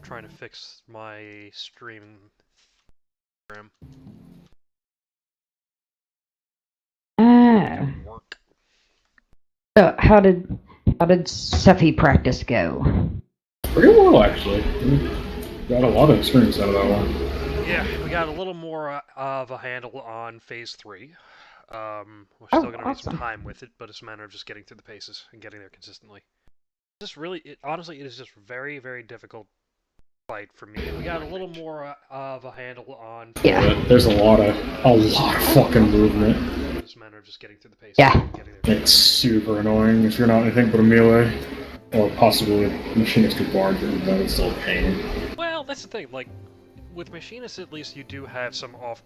trying to fix my stream program. Ah. Work. So how did Cephii practice go? Pretty well, actually. We got a lot of experience out of that one. Yeah, we got a little more of a handle on phase 3. We're Oh, still going to need some awesome. time with it, but it's a matter of just getting through the paces and getting there consistently. Just really, honestly, it is just very, very difficult fight for me. We got a little more of a handle on. Yeah. There's a lot of fucking movement. It's a matter of just getting through the paces. Yeah. And getting there. It's super annoying if you're not anything but a melee, or possibly a machinistic bard, but it's still a pain. Well, that's the thing. Like with machinists, at least you do have some off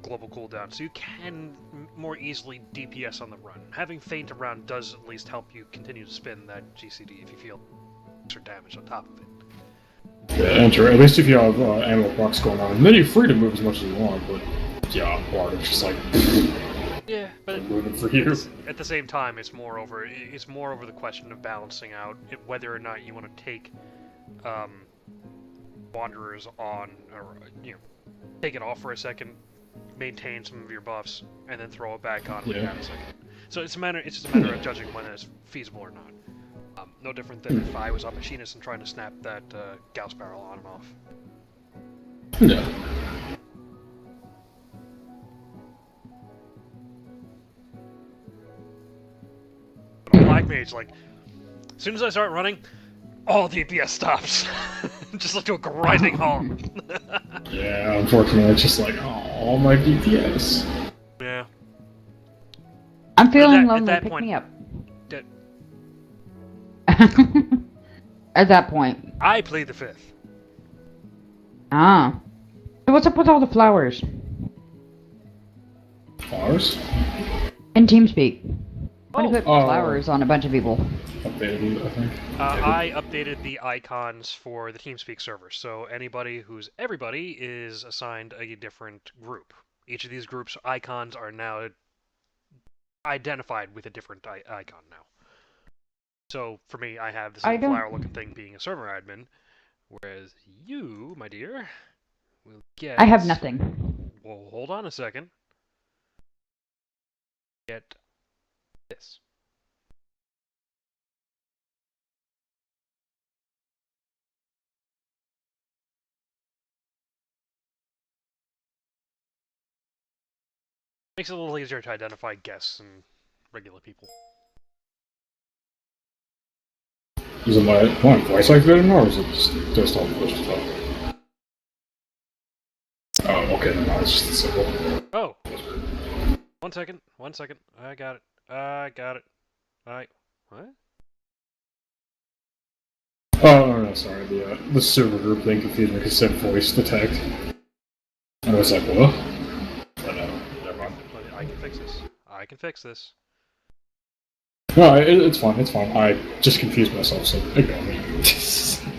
global cooldown, so you can more easily DPS on the run. Having feint around does at least help you continue to spin that GCD if you feel extra damage on top of it. Yeah, enter. At least if you have animal procs going on, and then you're free to move as much as you want. But yeah, bard, it's just like yeah, but moving for you. At the same time, it's more over the question of balancing out whether or not you want to take wanderers on, or take it off for a second, maintain some of your buffs, and then throw it back on when you have a second. So it's just a matter of judging when it's feasible or not. No different than if I was a machinist and trying to snap that Gauss barrel on and off. Yeah. But a Black Mage, like, as soon as I start running, all DPS stops. Just like to a grinding halt. Yeah, unfortunately, it's just like, oh, my DPS. Yeah. I'm feeling at lonely. that Pick point, me up. that- At that point. I plead the fifth. Ah. So what's up with all the flowers? Flowers? In TeamSpeak. I'm gonna put Oh. flowers on a bunch of people. Updated, I think. I updated the icons for the TeamSpeak server, so everybody is assigned a different group. Each of these groups' icons are now identified with a different icon now. So for me, I have this little flower-looking thing being a server admin, whereas you, my dear, will get... I have nothing. Well, hold on a second. Get this. Makes it a little easier to identify guests and regular people. Is it my voice activated now, or is it just all push stuff? Oh, okay, no, it's just simple. Oh! 1 second, I got it. What? Oh, no, sorry, the server group thing confused me because it said voice detect. And I was like, what? But no, never mind. I can fix this. No, it's fine, I just confused myself, so ignore me.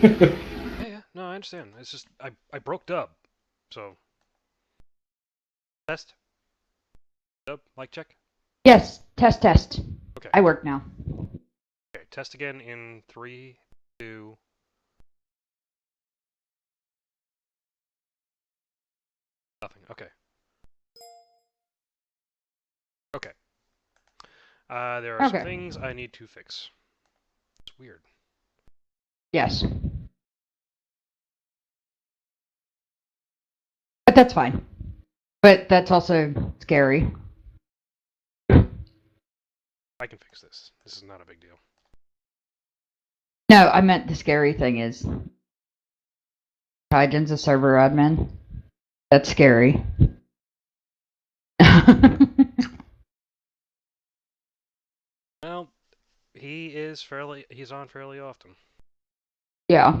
Yeah, no, I understand. It's just, I broke dub, so... Test? Dub, mic check? Yes, test. Okay. I work now. Okay, test again in 3, 2... Nothing, okay. Okay. There are some things I need to fix. It's weird. Yes. But that's fine. But that's also scary. I can fix this. This is not a big deal. No, I meant the scary thing is... Kaiden's a server admin. That's scary. Well, he's on fairly often. Yeah.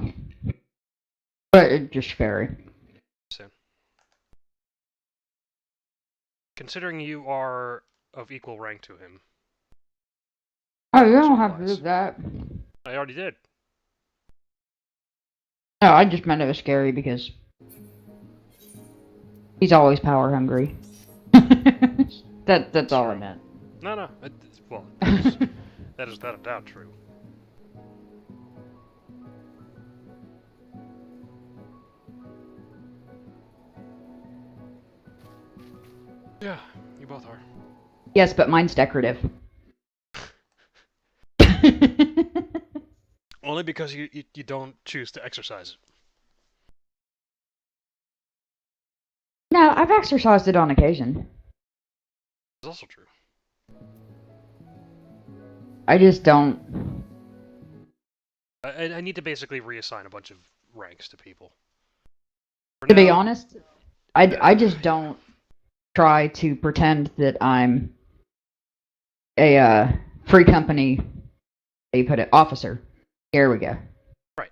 But it's just scary. So, considering you are of equal rank to him. Oh, you don't have to do that. I already did. No, I just meant it was scary because... He's always power hungry. That's all I meant. No. Well, that is without a doubt true. Yeah, you both are. Yes, but mine's decorative. Only because you don't choose to exercise it. No, I've exercised it on occasion. It's also true. I just don't. I need to basically reassign a bunch of ranks to people. For To be now, honest, I just don't try to pretend that I'm a free company. How you put it, officer. Here we go. right.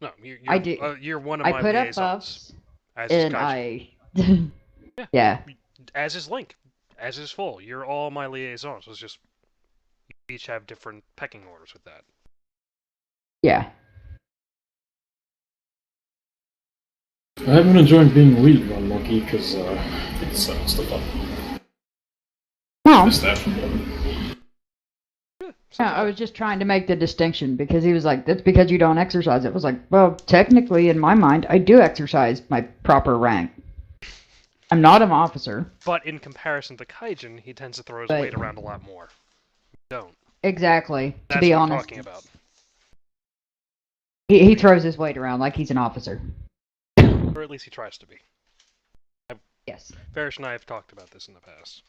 No, you're I do. you're one of I my put up liaisons. buffs, As is and Kaijin. Yeah. yeah. As is Link. As is Full. You're all my liaisons. It's just you each have different pecking orders with that. Yeah. I've been enjoying being lead on Monkey because it's the fun. Well, Missed that from him. yeah, I was just trying to make the distinction because he was like, "That's because you don't exercise." It was like, well, technically, in my mind, I do exercise my proper rank. I'm not an officer. But in comparison to Kaijin, he tends to throw his But- weight around a lot more. You don't. Exactly. To That's be what I'm honest, talking about. he throws his weight around like he's an officer. Or at least he tries to be. Yes. Farish and I have talked about this in the past.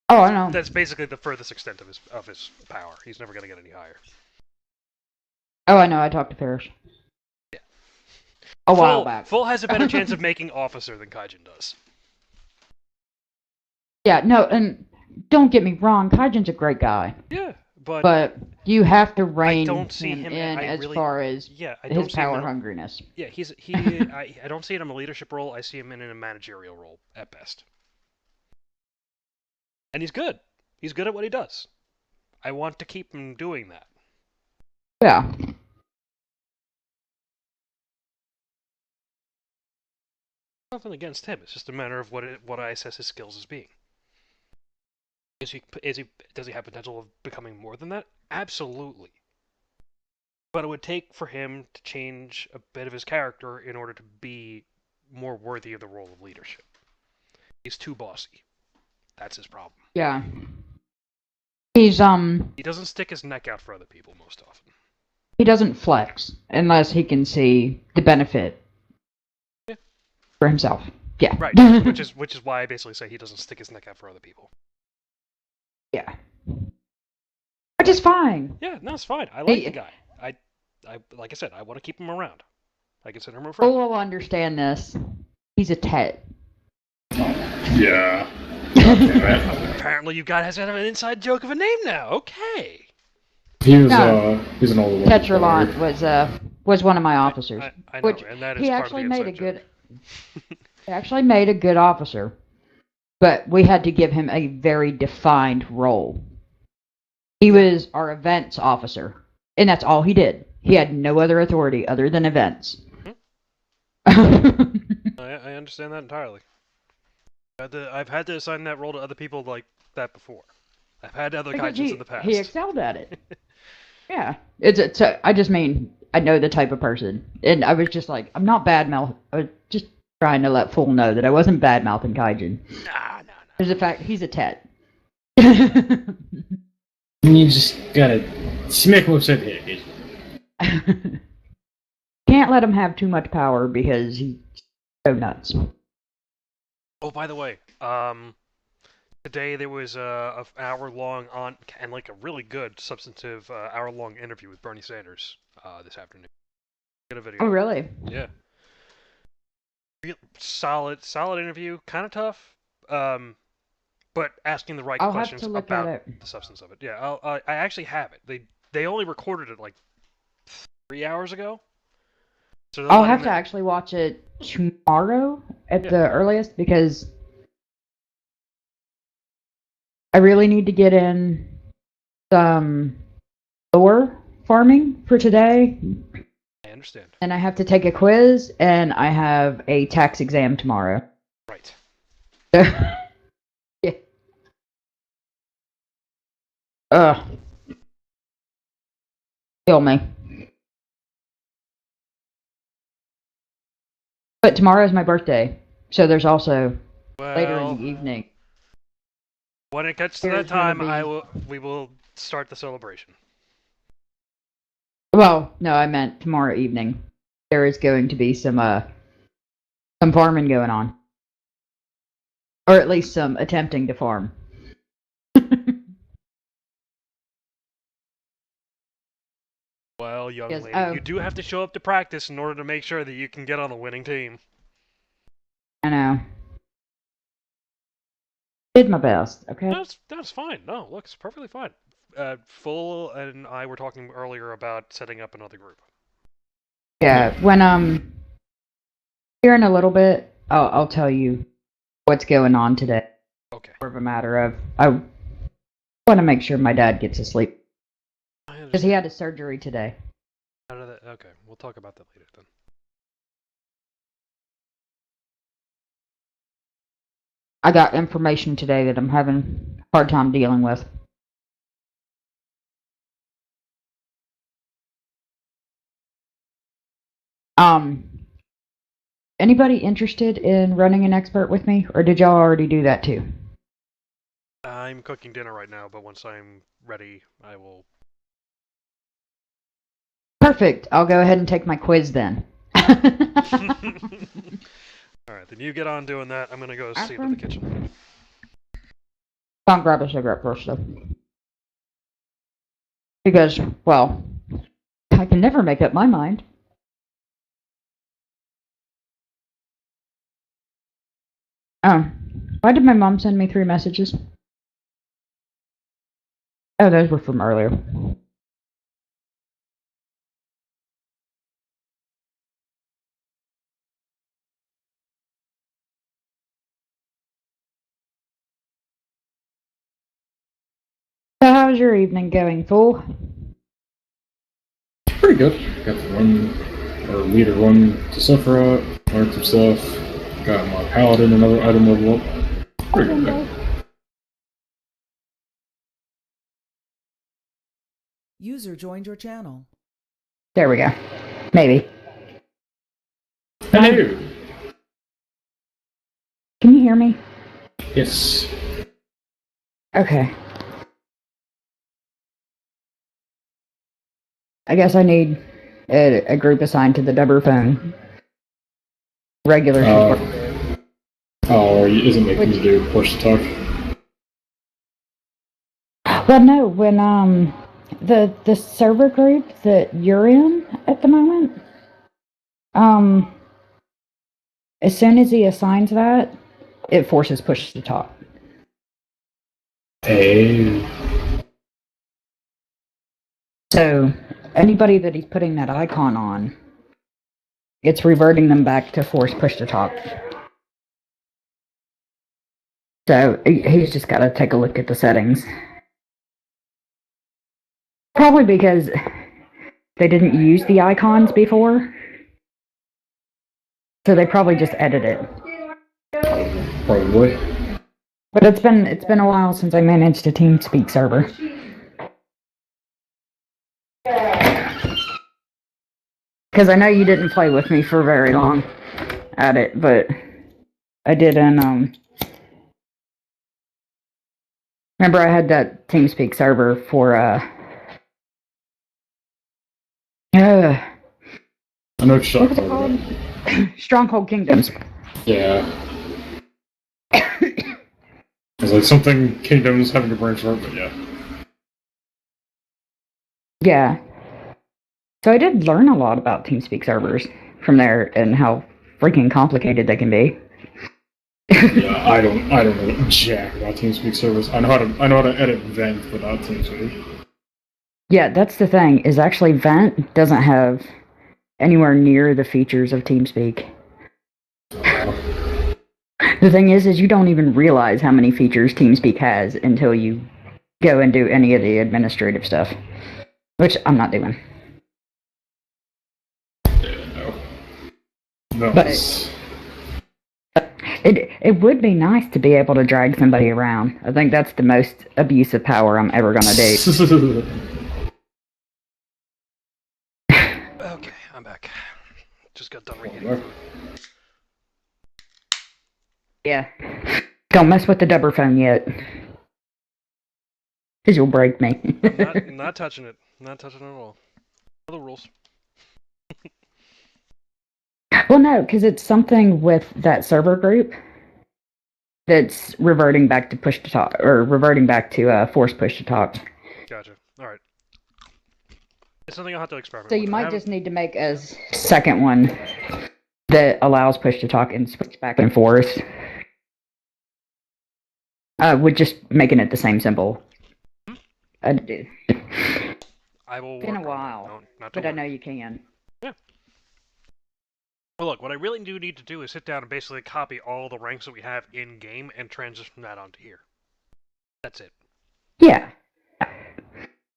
Oh, I know. That's basically the furthest extent of his power. He's never going to get any higher. Oh, I know. I talked to Parrish. Yeah. A while back. Full has a better chance of making officer than Kaijin does. Yeah, no, and don't get me wrong, Kaijin's a great guy. Yeah, But you have to rein don't see him- in I as really- far as Yeah, I his don't see him power in a, hungriness. Yeah, I don't see it in a leadership role. I see him in a managerial role at best. And he's good. He's good at what he does. I want to keep him doing that. Yeah. Nothing against him. It's just a matter of what I assess his skills as being. Does he have potential of becoming more than that? Absolutely. But it would take for him to change a bit of his character in order to be more worthy of the role of leadership. He's too bossy. That's his problem. Yeah. He's He doesn't stick his neck out for other people most often. he doesn't flex unless he can see the benefit for himself. Yeah. Right. which is why I basically say he doesn't stick his neck out for other people. Yeah. Which is fine. Yeah, no, it's fine. I like Hey- the guy. I like I said, I want to keep him around. I consider him a friend. Full will understand this. He's a Tet. Yeah. Okay, Apparently, you guys have an inside joke of a name now. Okay. he's No. he's an old one. Tetralant was one of my officers. I know, which and that is he part actually of the made a inside good joke. he actually made a good officer. But we had to give him a very defined role. He was our events officer, and that's all he did. He had no other authority other than events. I understand that entirely. I've had to assign that role to other people like that before. I've had other Because Kaijins in the past. he excelled at it. Yeah, it's I just mean I know the type of person, and I was just like, I'm not bad mouth. I was just trying to let Fool know that I wasn't bad mouthing Kaijin. Nah. There's the fact he's a Tet. You just gotta smack him upside the head occasionally. Can't let him have too much power because he's so nuts. Oh, by the way, today there was a hour-long and like a really good substantive hour-long interview with Bernie Sanders this afternoon. Get a video. Oh, really? Yeah. Solid interview. Kind of tough, but asking the right I'll have questions to look about at it. the substance of it. Yeah, I actually have it. They only recorded it like 3 hours ago. So they're I'll letting have to actually watch it tomorrow at the earliest because I really need to get in some lore farming for today. I understand. And I have to take a quiz, and I have a tax exam tomorrow. Right. Yeah. Ugh. Kill me. But tomorrow is my birthday, So there's also later in Well, the evening. when it gets to There's that gonna time, be. we will start the celebration. Well, no, I meant tomorrow evening. There is going to be some farming going on, or at least some attempting to farm. Well, young Yes. lady, Oh, you do have to show up to practice in order to make sure that you can get on the winning team. I know. Did my best. Okay. That's fine. No, look, it's perfectly fine. Full and I were talking earlier about setting up another group. Yeah. When here in a little bit, I'll tell you what's going on today. Okay. More of a matter of I want to make sure my dad gets to sleep I because he understand. had his surgery today. Okay, we'll talk about that later then. I got information today that I'm having a hard time dealing with. Anybody interested in running an expert with me, or did y'all already do that too? I'm cooking dinner right now, but once I'm ready, I will. Perfect. I'll go ahead and take my quiz then. Alright, then you get on doing that. I'm gonna go see to the kitchen. Can't grab a cigarette first though. Because, well, I can never make up my mind. Why did my mom send me 3 messages? Oh, those were from earlier. So how's your evening going, fool? Pretty good. Got the run, or leader run to Sephiroth, learned some stuff, got my paladin another item level up. Pretty good. User joined your channel. There we go. Maybe. Hello! Can you hear me? Yes. Okay. I guess I need a group assigned to the double phone. Regular support. Oh, isn't making you do push to talk? Well, no, when the server group that you're in at the moment, as soon as he assigns that, it forces push to talk. Hey. So anybody that he's putting that icon on, it's reverting them back to force push to talk. So he's just got to take a look at the settings. Probably because they didn't use the icons before. So they probably just edit it. Probably. But it's been a while since I managed a TeamSpeak server. Because I know you didn't play with me for very long at it, but I did remember I had that TeamSpeak server for I know what you're what was talking it about. called? Stronghold Kingdoms. Yeah. It's like something Kingdoms having to branch out, but yeah. Yeah. So I did learn a lot about TeamSpeak servers from there and how freaking complicated they can be. Yeah, I don't know jack about TeamSpeak servers. I know how to edit Vent without TeamSpeak. Yeah, that's the thing, is actually Vent doesn't have anywhere near the features of TeamSpeak. The thing is you don't even realize how many features TeamSpeak has until you go and do any of the administrative stuff. Which I'm not doing. No. But it would be nice to be able to drag somebody around. I think that's the most abuse of power I'm ever gonna do. Okay, I'm back. Just got done reading. Yeah. Don't mess with the dubber phone yet. Because you'll break me. Not touching it. Not touching it at all. Other rules. Well, no, because it's something with that server group that's reverting back to push to talk, or reverting back to force push to talk. Gotcha. Alright. It's something I'll have to experiment So with. you might just need to make a second one that allows push to talk and switch back and forth. With just making it the same symbol. I will Been a work on while, it. No, not to but I worry. know you can. Yeah. Well, look, what I really do need to do is sit down and basically copy all the ranks that we have in-game and transition that onto here. That's it. Yeah.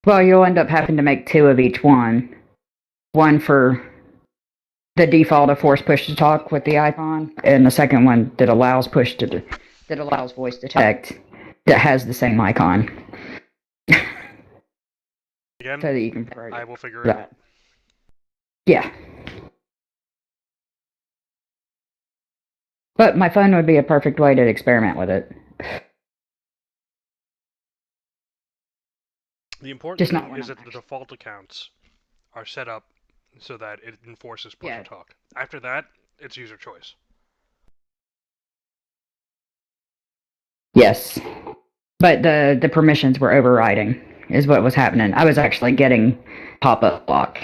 Well, you'll end up having to make 2 of each one. One for the default of force push to talk with the icon, and the second one that allows that allows voice detect that has the same icon. Again, So that you can I will figure it out. that. Yeah. But my phone would be a perfect way to experiment with it. The important Just not thing when is I'm that the default accounts are set up so that it enforces push Yeah. to talk. After that, it's user choice. Yes. But the permissions were overriding, is what was happening. I was actually getting pop-up block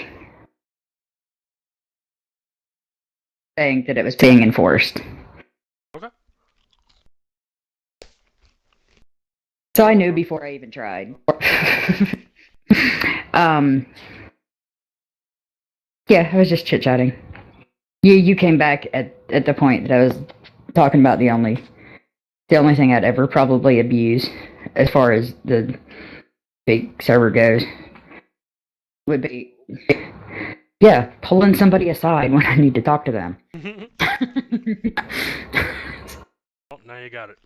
saying that it was being enforced. Okay. So I knew before I even tried. Yeah, I was just chit-chatting. You came back at the point that I was talking about the only thing I'd ever probably abuse as far as the big server goes would be, yeah, pulling somebody aside when I need to talk to them. Well, now you got it.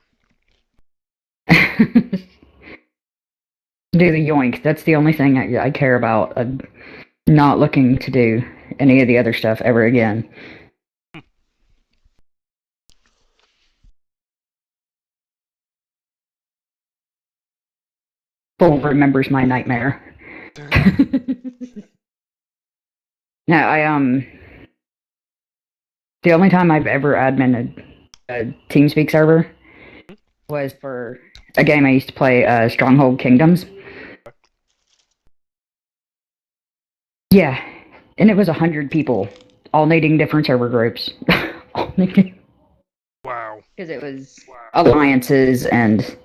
Do the yoink. That's the only thing I care about. I'm not looking to do any of the other stuff ever again. Full remembers my nightmare. No, the only time I've ever admined a TeamSpeak server was for a game I used to play, Stronghold Kingdoms. Yeah, and it was 100 people, all needing different server groups. Wow. Because it was alliances and,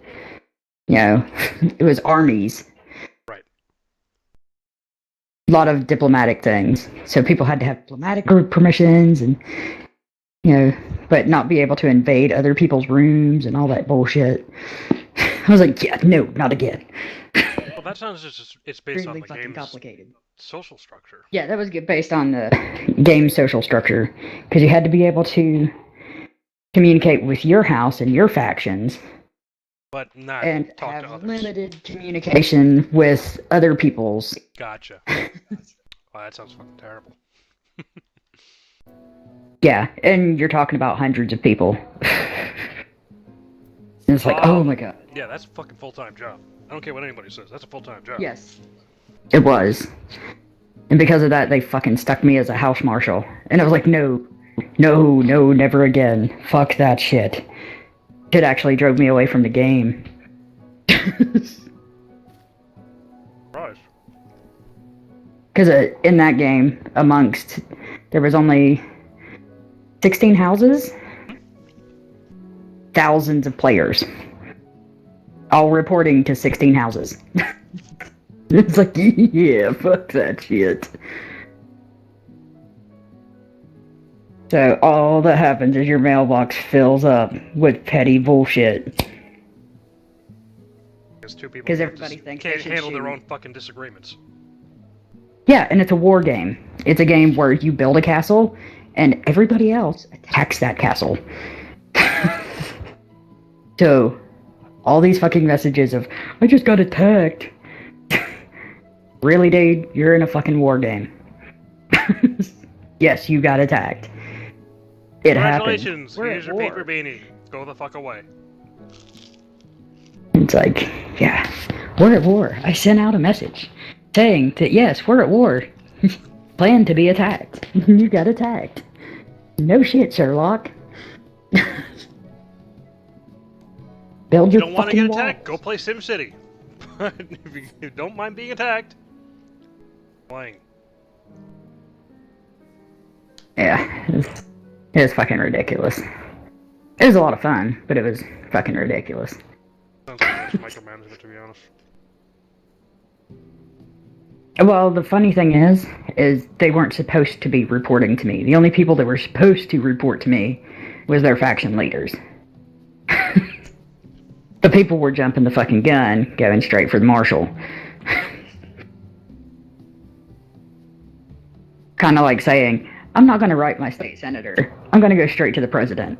it was armies. Right. A lot of diplomatic things. So people had to have diplomatic group permissions and, but not be able to invade other people's rooms and all that bullshit. I was like, yeah, no, not again. Well, that sounds it's based on Really the fucking game's complicated. social structure. Yeah, that was based on the game social structure. Because you had to be able to communicate with your house and your factions. But not And talk have to others. limited communication with other people's. Gotcha. Well, that sounds fucking terrible. Yeah, and you're talking about hundreds of people. And it's like, oh my god. Yeah, that's a fucking full-time job. I don't care what anybody says. That's a full-time job. Yes. It was. And because of that, they fucking stuck me as a house marshal. And I was like, no, never again. Fuck that shit. It actually drove me away from the game. Right. Because in that game, there was only 16 houses, thousands of players, all reporting to 16 houses. It's like, yeah, fuck that shit. So all that happens is your mailbox fills up with petty bullshit. Because two people 'Cause everybody thinks they can't should handle their shoot. own fucking disagreements. Yeah, and it's a war game. It's a game where you build a castle, and everybody else attacks that castle. So, all these fucking messages of, I just got attacked. Really, dude? You're in a fucking war game. Yes, you got attacked. It happened. Congratulations! We're Here's at your war. paper beanie. Go the fuck away. It's like, yeah, we're at war. I sent out a message saying that, yes, we're at war. Plan to be attacked. You got attacked. No shit, Sherlock. Build You your don't want to get fucking attacked? Go walls. play SimCity. If you don't mind being attacked, playing. Yeah, it was fucking ridiculous. It was a lot of fun, but it was fucking ridiculous. Sounds like too much micromanagement, to be honest. Well, the funny thing is they weren't supposed to be reporting to me. The only people that were supposed to report to me was their faction leaders. The people were jumping the fucking gun, going straight for the marshal. Kind of like saying, I'm not going to write my state senator. I'm going to go straight to the president.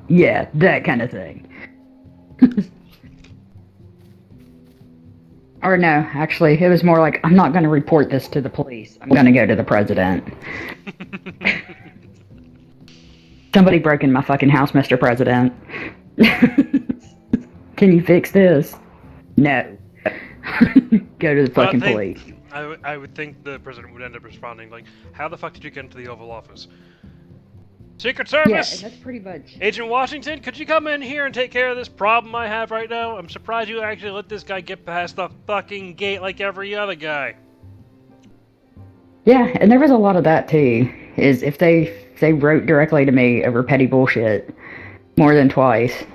Yeah, that kind of thing. Or no, actually, it was more like, I'm not going to report this to the police. I'm going to go to the president. Somebody broke in my fucking house, Mr. President. Can you fix this? No. Go to the fucking police. I would think the president would end up responding like, how the fuck did you get into the Oval Office? Secret Yeah, Service! that's pretty much... Agent Washington, could you come in here and take care of this problem I have right now? I'm surprised you actually let this guy get past the fucking gate like every other guy. Yeah, and there was a lot of that too, is if they wrote directly to me over petty bullshit more than twice,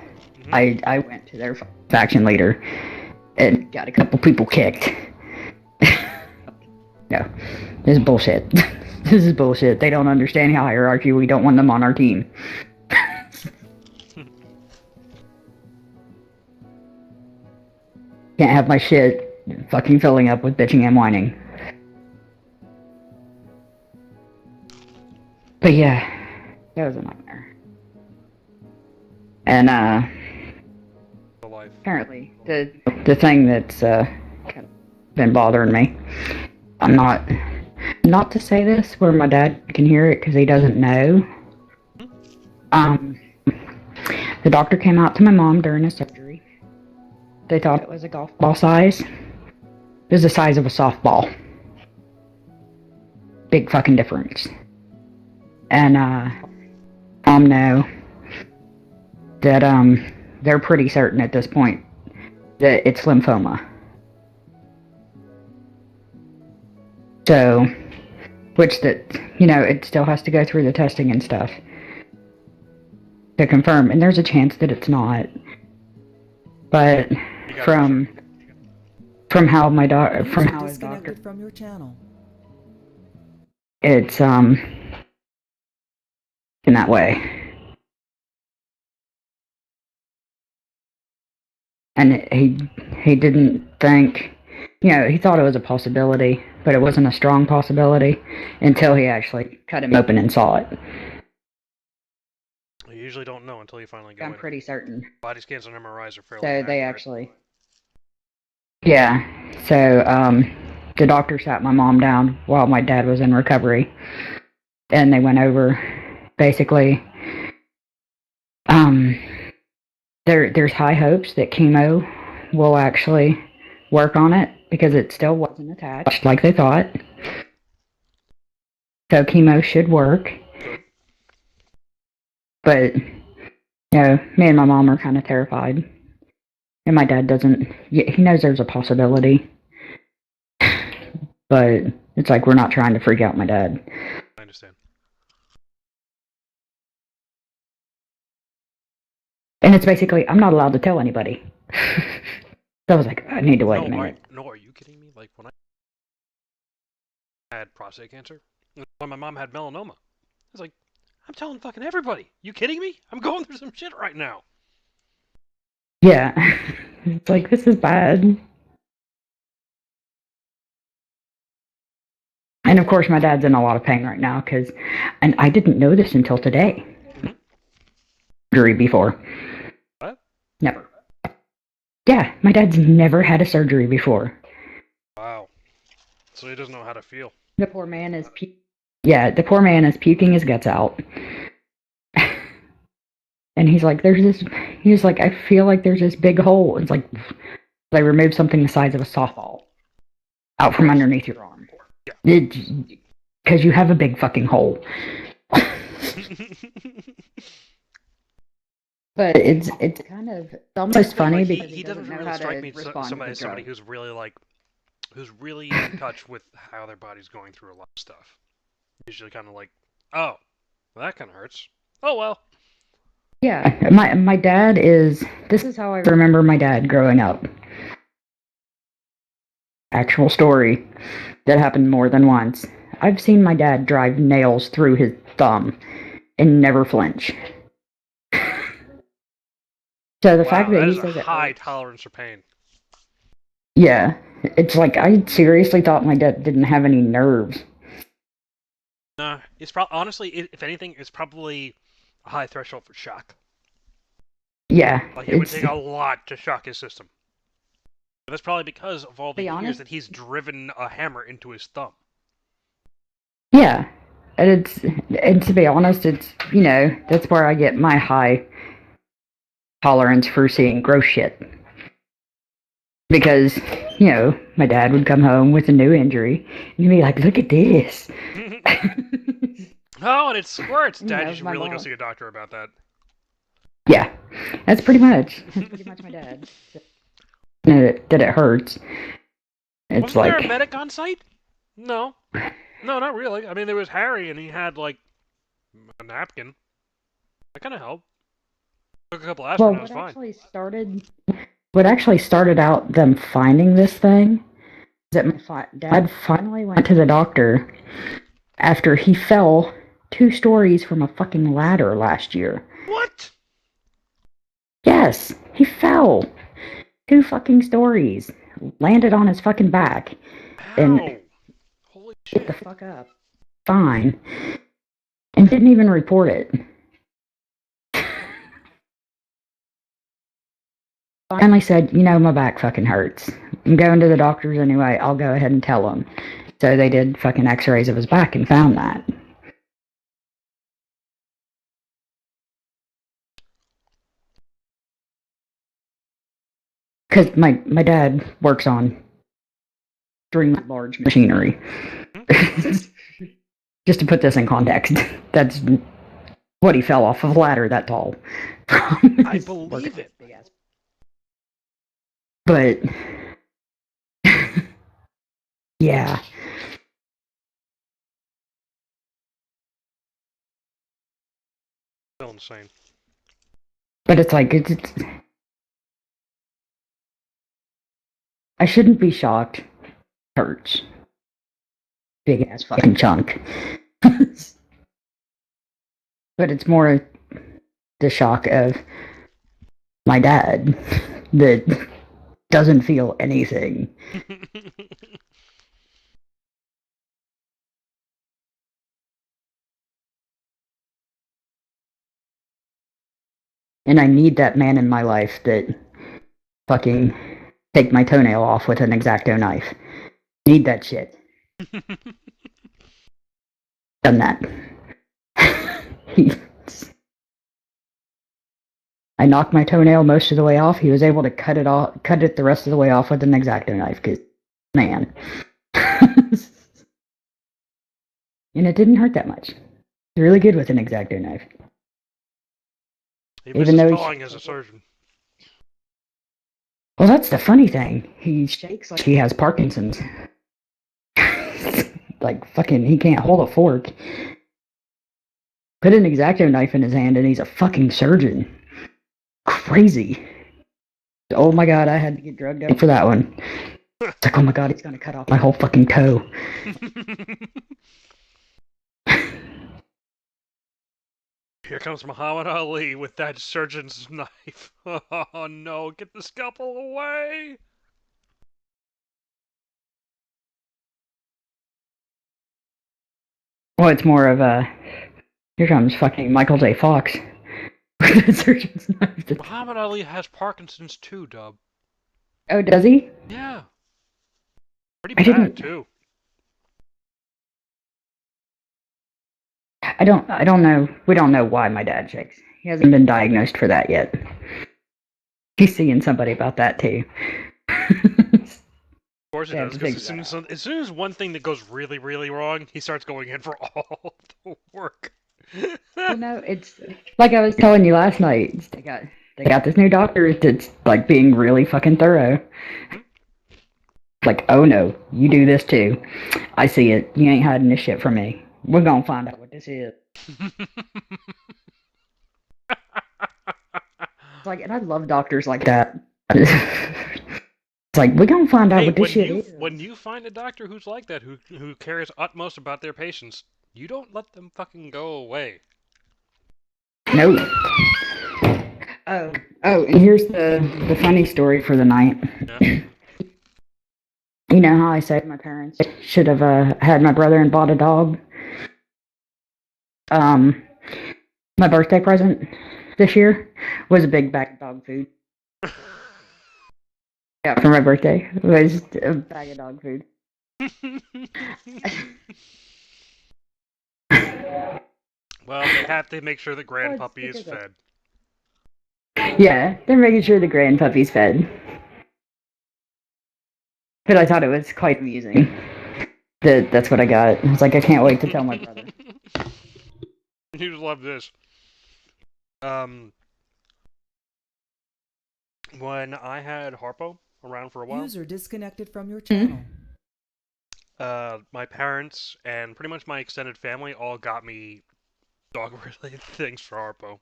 I went to their faction leader and got a couple people kicked. No, this is bullshit. This is bullshit. They don't understand hierarchy. We don't want them on our team. Can't have my shit fucking filling up with bitching and whining. But yeah, that was a nightmare. And apparently the thing that's kind of been bothering me, I'm not to say this where my dad can hear it because he doesn't know. The doctor came out to my mom during a surgery. They thought it was a golf ball size. It was the size of a softball. Big fucking difference. And mom know that they're pretty certain at this point that it's lymphoma. So, which that, you know, it still has to go through the testing and stuff to confirm, and there's a chance that it's not. But from how my from how his doctor, Disconnected from your channel. it's in that way. And he didn't think, you know, he thought it was a possibility, but it wasn't a strong possibility until he actually cut him open and saw it. You usually don't know until you finally go in. I'm pretty certain. Body scans and MRIs are fairly So they accurate. actually... Yeah, so the doctor sat my mom down while my dad was in recovery, and they went over, basically, there's high hopes that chemo will actually work on it, because it still wasn't attached like they thought. So chemo should work. But, you know, me and my mom are kind of terrified. And my dad doesn't, he knows there's a possibility. But it's like we're not trying to freak out my dad. I understand. And it's basically, I'm not allowed to tell anybody. So I was like, I need to wait a minute. Are you kidding me? Like, when I had prostate cancer, when my mom had melanoma, I was like, I'm telling fucking everybody. You kidding me? I'm going through some shit right now. Yeah. It's like, this is bad. And of course, my dad's in a lot of pain right now, and I didn't know this until today. Surgery before. What? Never. Yeah, my dad's never had a surgery before. Wow. So he doesn't know how to feel. The poor man is Yeah, the poor man is puking his guts out. And he's like, he's like, I feel like there's this big hole. It's like, they removed something the size of a softball out from underneath your arm. Yeah. Because you have a big fucking hole. But it's kind of almost funny because he doesn't know really how strike to me respond to the as somebody drug. who's really in touch with how their body's going through a lot of stuff. Usually kind of like, oh, well, that kind of hurts. Oh well. Yeah, my dad is. This is how I remember my dad growing up. Actual story that happened more than once. I've seen my dad drive nails through his thumb and never flinch. So the fact that that he is a says it high hurts, tolerance for pain. yeah, it's like I seriously thought my dad didn't have any nerves. Nah, it's honestly, if anything, it's probably a high threshold for shock. Yeah, Like it would take a lot to shock his system. But that's probably because of all the years that he's driven a hammer into his thumb. Yeah, and to be honest, it's that's where I get my high tolerance for seeing gross shit. Because, my dad would come home with a new injury and he'd be like, look at this. Oh, and it squirts. Dad, you should my really go mom. see a doctor about that. Yeah, that's pretty much my dad. That it hurts. It's Wasn't there like, a medic on site? No. No, not really. I mean, there was Harry, and he had, like, a napkin. That kind of helped. Took a couple aspirin, well, and I was fine. what actually started out them finding this thing is that my dad finally went to the doctor after he fell 2 stories from a fucking ladder last year. What? Yes, he fell 2 fucking stories, landed on his fucking back, and How? Holy get the shit. fuck up, fine, and didn't even report it. Finally said, my back fucking hurts. I'm going to the doctors anyway. I'll go ahead and tell them. So they did fucking x-rays of his back and found that. Because my dad works on extremely large machinery. Just to put this in context, that's what he fell off of a ladder that tall. I believe it. But, yeah. Still insane. But it's like, I shouldn't be shocked. It hurts. Big ass fucking chunk. But it's more the shock of my dad that doesn't feel anything. And I need that man in my life that fucking take my toenail off with an X-Acto knife. Need that shit. Done that. I knocked my toenail most of the way off. He was able to cut it the rest of the way off with an X-Acto knife. Cause, man. And it didn't hurt that much. It's really good with an X-Acto knife. He misses falling as a surgeon. Well, that's the funny thing. He shakes like he has Parkinson's. Like, fucking, he can't hold a fork. Put an X-Acto knife in his hand and he's a fucking surgeon. Crazy. Oh my god, I had to get drugged up for that one. It's like, oh my god, he's gonna cut off my whole fucking toe. Here comes Muhammad Ali with that surgeon's knife. Oh no, get the scalpel away! Well, it's more of a, here comes fucking Michael J. Fox. With the surgeon's knife. Muhammad Ali has Parkinson's too, Dub. Oh, does he? Yeah. Pretty I bad, didn't- too. I don't know. We don't know why my dad shakes. He hasn't been diagnosed for that yet. He's seeing somebody about that too. Of course he They have does, to because figure that out. as soon as one thing that goes really, really wrong, he starts going in for all the work. Well, no, it's like I was telling you last night. They got this new doctor that's like being really fucking thorough. Like, oh no, you do this too. I see it. You ain't hiding this shit from me. We're gonna find out what this is. It's like, and I love doctors like that. It's like, we're gonna find out Hey, what this shit is. when you find a doctor who's like that, who cares utmost about their patients, you don't let them fucking go away. Nope. Oh, and here's the funny story for the night. Yeah. You know how I said my parents should have had my brother and bought a dog? My birthday present this year was a big bag of dog food. Yeah, for my birthday. It was a bag of dog food. Well, they have to make sure the Well, it's grandpuppy is because of- fed. Yeah, they're making sure the grandpuppy's fed. But I thought it was quite amusing. That's what I got. I was like, I can't wait to tell my brother. You just love this. When I had Harpo around for a while, User disconnected from your channel. my parents and pretty much my extended family all got me dog-related things for Harpo.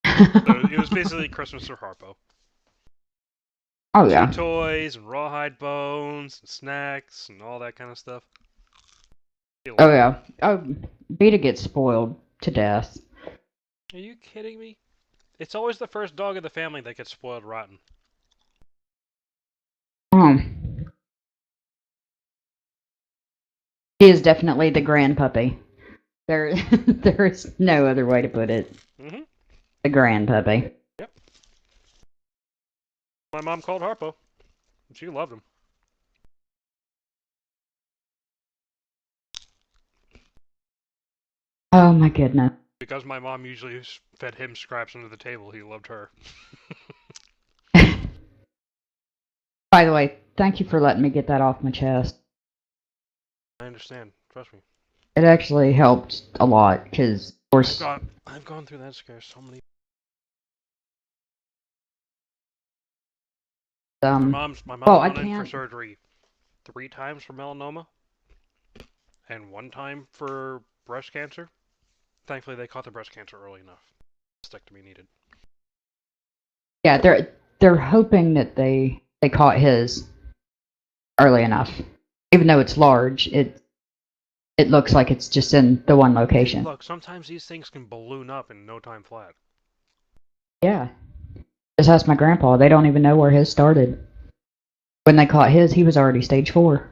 So it was basically Christmas for Harpo. Oh Chew yeah. toys and rawhide bones and snacks and all that kind of stuff. Oh yeah. Oh, Beta gets spoiled to death. Are you kidding me? It's always the first dog of the family that gets spoiled rotten. She is definitely the grand puppy. There is no other way to put it. Mm-hmm. The grand puppy. Yep. My mom called Harpo. She loved him. Oh my goodness. Because my mom usually fed him scraps under the table, he loved her. By the way, thank you for letting me get that off my chest. I understand. Trust me. It actually helped a lot, because, of course, I've gone through that scare so many. My mom well, I went in for can't. surgery 3 times for melanoma, and 1 time for breast cancer. Thankfully, they caught the breast cancer early enough. Mastectomy needed. Yeah, they're hoping that they caught his early enough. Even though it's large, it looks like it's just in the one location. Look, sometimes these things can balloon up in no time flat. Yeah. Just ask my grandpa. They don't even know where his started. When they caught his, he was already stage 4.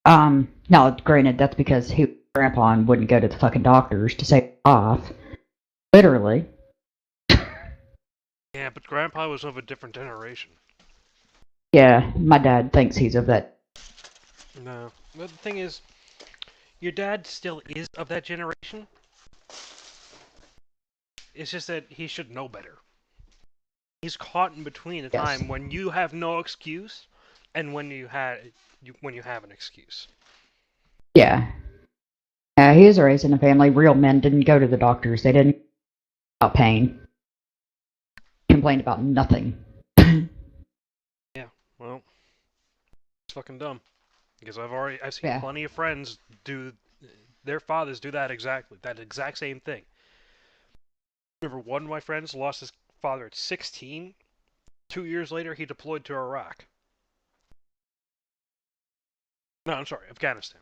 Now, granted, that's because he grandpa and wouldn't go to the fucking doctors to save off. Literally. Yeah, but Grandpa was of a different generation. Yeah, my dad thinks he's of that. No. But the thing is, your dad still is of that generation. It's just that he should know better. He's caught in between a time when you have no excuse and when you have an excuse. Yeah. He was raised in a family. Real men didn't go to the doctors. They didn't about pain. Complained about nothing. Yeah, well, it's fucking dumb. Because I've seen plenty of friends do their fathers do that exact same thing. Remember, one of my friends lost his father at 16. 2 years later, he deployed to Iraq. No, I'm sorry, Afghanistan.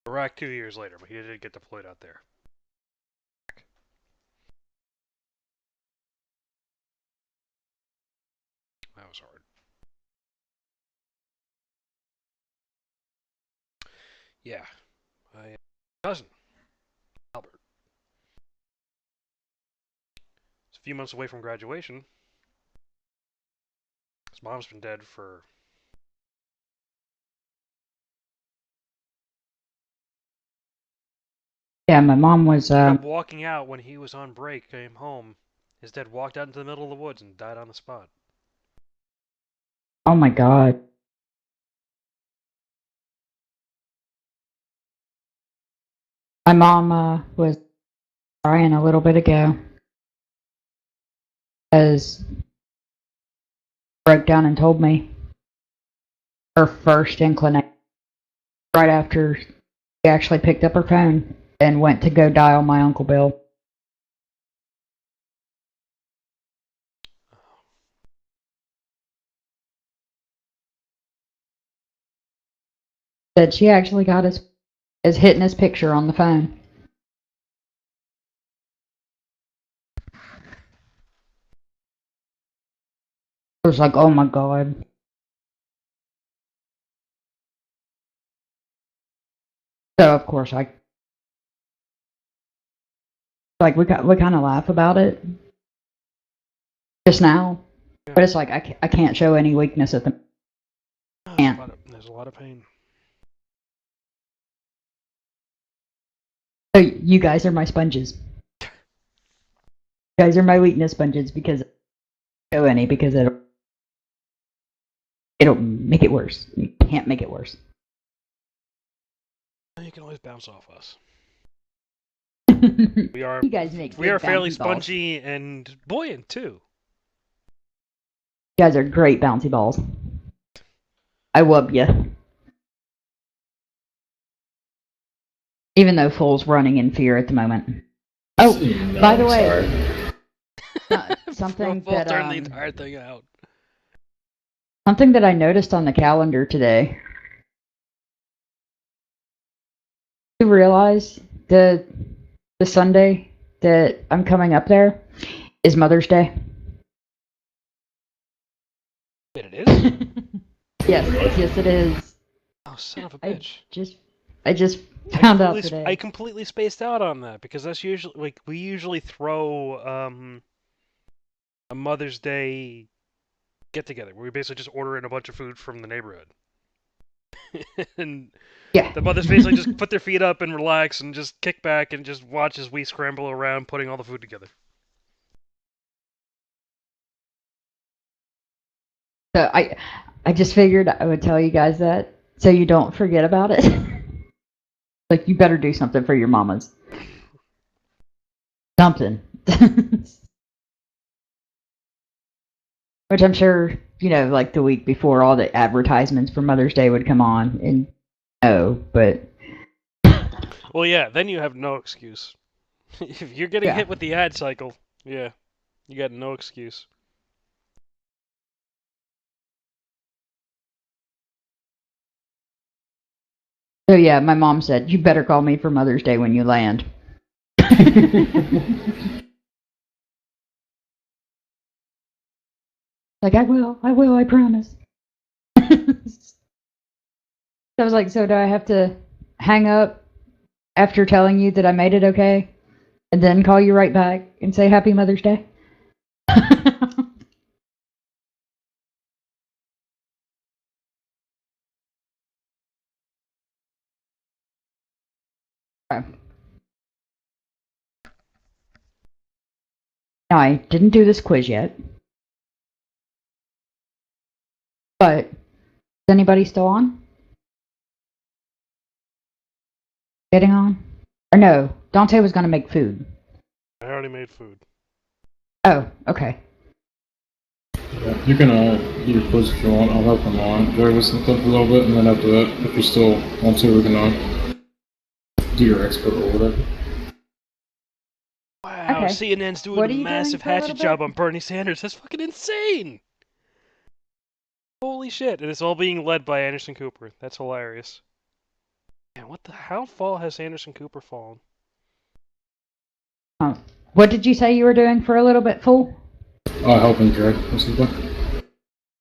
Iraq 2 years later, but he did get deployed out there. That was hard. Yeah, my cousin, Albert. It's a few months away from graduation. His mom's been dead for Yeah, my mom was. Kept walking out when he was on break, came home. His dad walked out into the middle of the woods and died on the spot. Oh my God. My mom was crying a little bit ago because broke down and told me her first inclination right after she actually picked up her phone and went to go dial my Uncle Bill. Said she actually got his hitting his picture on the phone. I was like, oh my God. So of course we kind of laugh about it just now, Yeah. but it's like I can't show any weakness at the can't. There's a lot of pain. So you guys are my sponges. You guys are my weakness sponges because I don't show any because it'll make it worse. You can't make it worse. You can always bounce off us. You We are guys make we are big fairly bouncy balls. spongy and buoyant too. You guys are great bouncy balls. I love you. Even though Fool's running in fear at the moment. Oh, No, by the I'm way, sorry. something We'll that turn the entire thing out. something that I noticed on the calendar today. You realize the Sunday that I'm coming up there is Mother's Day. Wait, it is? Yes, it is. Oh, son of a bitch. I just found out today. I completely spaced out on that because that's usually like we usually throw a Mother's Day get together where we basically just order in a bunch of food from the neighborhood. And Yeah. the mothers basically just put their feet up and relax and just kick back and just watch as we scramble around putting all the food together. So I just figured I would tell you guys that so you don't forget about it. Like you better do something for your mamas. Something. Which I'm sure, like the week before all the advertisements for Mother's Day would come on and but Well, yeah, then you have no excuse. If you're getting hit with the ad cycle, yeah, you got no excuse. So yeah, my mom said, you better call me for Mother's Day when you land. Like, I will, I promise. I was like, so do I have to hang up after telling you that I made it okay? And then call you right back and say Happy Mother's Day? Okay. Now, I didn't do this quiz yet. But, is anybody still on? Getting on? Or no, Dante was going to make food. I already made food. Oh, okay. Yeah, you can do your quiz if you want. I'll help them on. Go over something for a little bit, and then after that, if you still want to, we can do your expert or whatever. Wow, Okay. CNN's doing What a are you massive doing for a hatchet little job bit? on Bernie Sanders. That's fucking insane! Holy shit, and it's all being led by Anderson Cooper. That's hilarious. Man, how far has Anderson Cooper fallen? Oh. What did you say you were doing for a little bit, Fool? Helping Jared or something.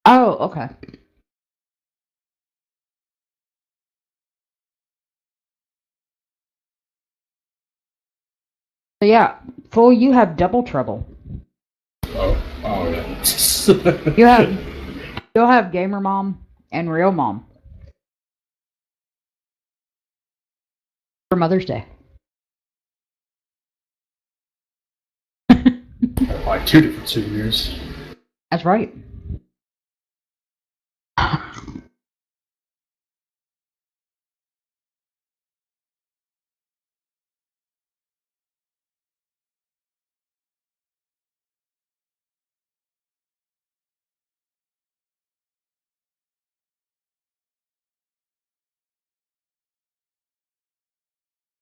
Oh, okay. So yeah, Fool, you have double trouble. Oh yeah. You'll have gamer mom and real mom for Mother's Day. Like 2 different souvenirs. That's right.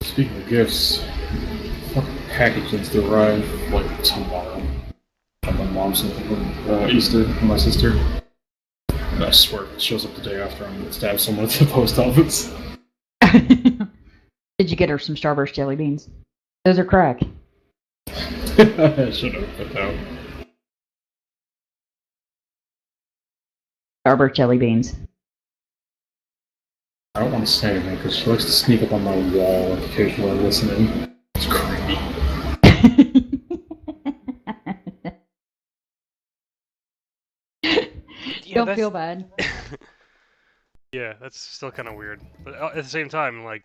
Speaking of gifts, fucking packaging's to arrive like tomorrow. From my mom something from Easter from my sister. And I swear if it shows up the day after, I'm gonna stab someone at the post office. Did you get her some Starburst jelly beans? Those are crack. I should have put down. Starburst jelly beans. I don't want to say anything because she likes to sneak up on my wall like occasionally listening. It's creepy. Don't feel bad. Yeah, that's still kind of weird. But at the same time, like...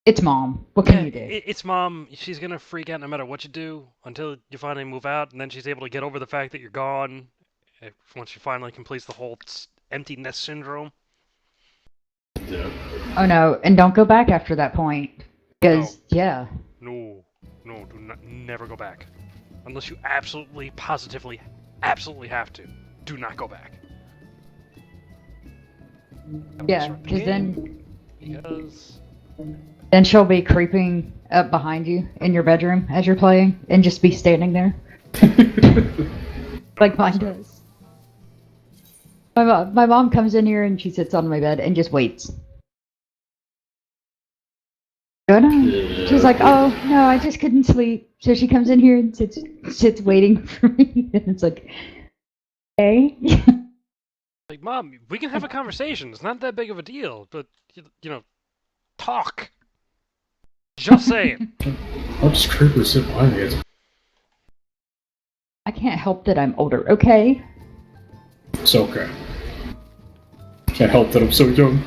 It's mom. What can you do? It's mom. She's gonna freak out no matter what you do until you finally move out, and then she's able to get over the fact that you're gone once she finally completes the whole empty nest syndrome. Yeah. Oh no, and don't go back after that point. Because, yeah. No, do not, never go back. Unless you absolutely, positively, absolutely have to. Do not go back. Yeah, because then... Because... Then she'll be creeping up behind you in your bedroom as you're playing, and just be standing there. Like mine does. My mom comes in here and she sits on my bed and just waits. Go on. She's like, oh, no, I just couldn't sleep. So she comes in here and sits waiting for me. And it's like, hey. Like, Mom, we can have a conversation. It's not that big of a deal. But, you know, talk. Just saying. I'll just creepily sit behind me. I can't help that I'm older, okay? It's okay. Can't help that I'm so young.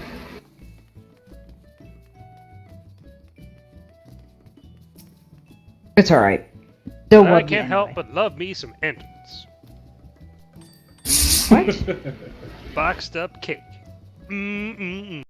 It's alright. Still I love you can't help anyway. but love me some entrance. What? Boxed up cake. Mm-mm-mm.